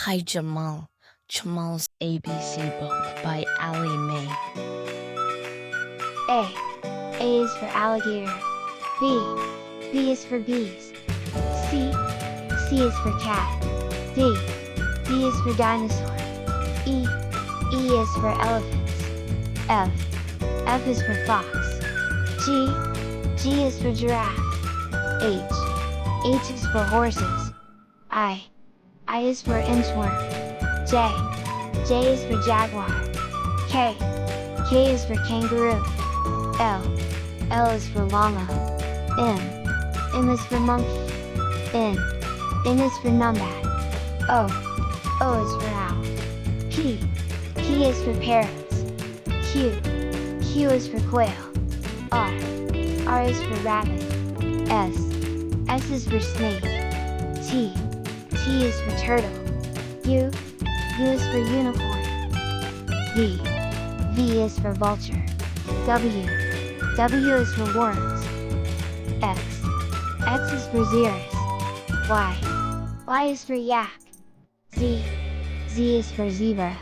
Hi Jamal. Jamal's ABC book by Ali May. A. A is for alligator. B. B is for bees. C. C is for cat. D. D is for dinosaur. E. E is for elephants. F. F is for fox. G. G is for giraffe. H. H is for horses. I. I is for inchworm. J. J is for jaguar. K. K is for kangaroo. L. L is for llama. M. M is for monkey. N. N is for numbat. O. O is for owl. P. P is for parrots. Q. Q is for quail. R. R is for rabbit. S. S is for snake. T. T is for turtle. U. U is for unicorn. V. V is for vulture. W. W is for worms. X. X is for xeris. Y. Y is for yak. Z. Z is for zebra.